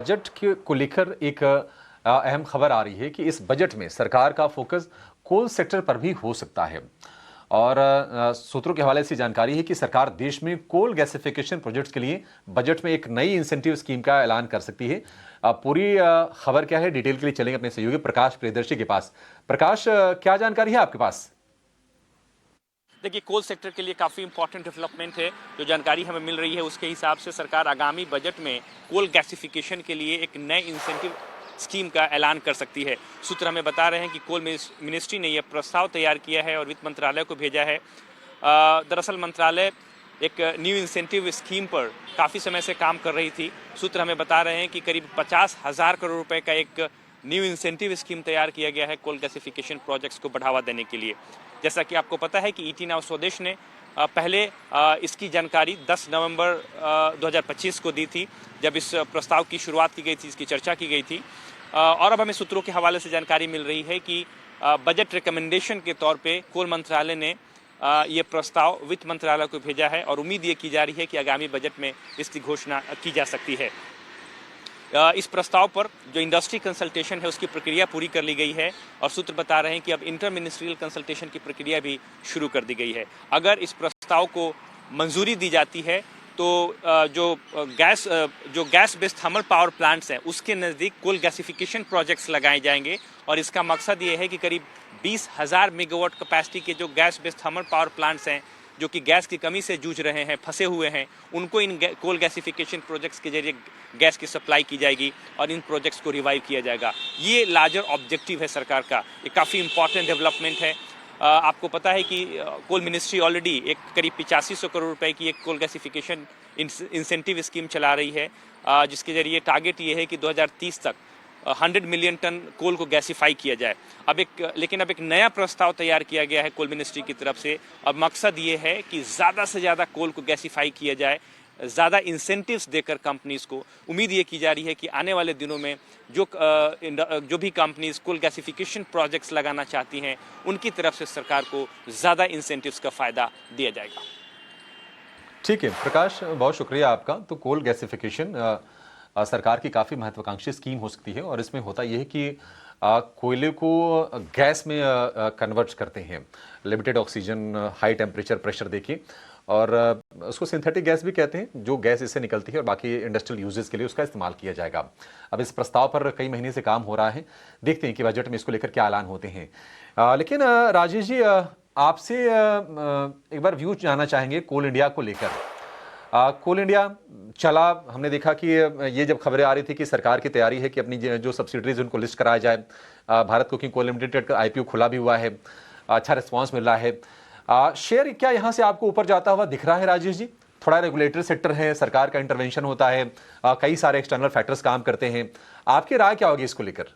Budget को लेकर एक अहम खबर आ रही है कि इस बजट में सरकार का फोकस कोल सेक्टर पर भी हो सकता है। और सूत्रों के हवाले से जानकारी है कि सरकार देश में कोल गैसिफिकेशन प्रोजेक्ट्स के लिए बजट में एक नई इंसेंटिव स्कीम का ऐलान कर सकती है। पूरी खबर क्या है, डिटेल के लिए चलेंगे अपने सहयोगी प्रकाश प्रियदर्शी के पास। प्रकाश, क्या जानकारी है आपके पास? देखिए, कोल सेक्टर के लिए काफ़ी इंपॉर्टेंट डेवलपमेंट है। जो जानकारी हमें मिल रही है उसके हिसाब से सरकार आगामी बजट में कोल गैसिफिकेशन के लिए एक नए इंसेंटिव स्कीम का ऐलान कर सकती है। सूत्र हमें बता रहे हैं कि कोल मिनिस्ट्री ने यह प्रस्ताव तैयार किया है और वित्त मंत्रालय को भेजा है। दरअसल मंत्रालय एक न्यू इंसेंटिव स्कीम पर काफ़ी समय से काम कर रही थी। सूत्र हमें बता रहे हैं कि करीब 50,000 करोड़ रुपए का एक न्यू इंसेंटिव स्कीम तैयार किया गया है कोल गैसिफिकेशन प्रोजेक्ट्स को बढ़ावा देने के लिए। जैसा कि आपको पता है कि ईटी नाउ स्वदेश ने पहले इसकी जानकारी 10 नवंबर 2025 को दी थी, जब इस प्रस्ताव की शुरुआत की गई थी, इसकी चर्चा की गई थी। और अब हमें सूत्रों के हवाले से जानकारी मिल रही है कि बजट रिकमेंडेशन के तौर पे कोल मंत्रालय ने ये प्रस्ताव वित्त मंत्रालय को भेजा है और उम्मीद ये की जा रही है कि आगामी बजट में इसकी घोषणा की जा सकती है। इस प्रस्ताव पर जो इंडस्ट्री कंसल्टेशन है उसकी प्रक्रिया पूरी कर ली गई है और सूत्र बता रहे हैं कि अब इंटर मिनिस्ट्रियल कंसल्टेशन की प्रक्रिया भी शुरू कर दी गई है। अगर इस प्रस्ताव को मंजूरी दी जाती है तो जो gas based thermal power plants हैं उसके नज़दीक कोल गैसिफिकेशन प्रोजेक्ट्स लगाए जाएंगे और इसका मकसद ये है कि करीब 20,000 मेगावाट कैपेसिटी के जो gas based thermal power plants हैं जो कि गैस की कमी से जूझ रहे हैं, फंसे हुए हैं, उनको इन कोल गैसिफिकेशन प्रोजेक्ट्स के जरिए गैस की सप्लाई की जाएगी और इन प्रोजेक्ट्स को रिवाइव किया जाएगा। ये लार्जर ऑब्जेक्टिव है सरकार का। ये काफ़ी इंपॉर्टेंट डेवलपमेंट है। आपको पता है कि कोल मिनिस्ट्री ऑलरेडी एक करीब 8500 करोड़ रुपए की एक कोल गैसिफिकेशन इंसेंटिव स्कीम चला रही है, जिसके जरिए टारगेट ये है कि 2030 तक 100 मिलियन टन कोल को गैसिफाई किया जाए। लेकिन अब एक नया प्रस्ताव तैयार किया गया है कोल मिनिस्ट्री की तरफ से और मकसद ये है कि ज़्यादा से ज़्यादा कोल को गैसिफाई किया जाए, ज़्यादा इंसेंटिव्स देकर कंपनीज़ को। उम्मीद ये की जा रही है कि आने वाले दिनों में जो भी कंपनीज़ कोल गैसिफिकेशन प्रोजेक्ट्स लगाना चाहती हैं उनकी तरफ से सरकार को ज़्यादा इंसेंटिव्स का फ़ायदा दिया जाएगा। ठीक है प्रकाश, बहुत शुक्रिया आपका। तो कोल गैसिफिकेशन सरकार की काफ़ी महत्वाकांक्षी स्कीम हो सकती है और इसमें होता यह है कि कोयले को गैस में कन्वर्ट करते हैं। Limited oxygen, high temperature, pressure देखिए, और उसको सिंथेटिक गैस भी कहते हैं। जो गैस इससे निकलती है और बाकी इंडस्ट्रियल यूजेस के लिए उसका इस्तेमाल किया जाएगा। अब इस प्रस्ताव पर कई महीने से काम हो रहा है, देखते हैं कि बजट में इसको लेकर क्या ऐलान होते हैं। लेकिन राजेश जी, आपसे एक बार व्यू जानना चाहेंगे कोल इंडिया को लेकर। कोल इंडिया चला, हमने देखा कि ये जब खबरें आ रही थी कि सरकार की तैयारी है कि अपनी जो सब्सिडरीज उनको लिस्ट कराया जाए। भारत कुकिंग कोल लिमिटेड का आईपीओ खुला भी हुआ है, अच्छा रिस्पांस मिल रहा है। शेयर क्या यहाँ से आपको ऊपर जाता हुआ दिख रहा है राजेश जी? थोड़ा रेगुलेटरी सेक्टर है, सरकार का इंटरवेंशन होता है, कई सारे एक्सटर्नल फैक्टर्स काम करते हैं। आपकी राय क्या होगी इसको लेकर?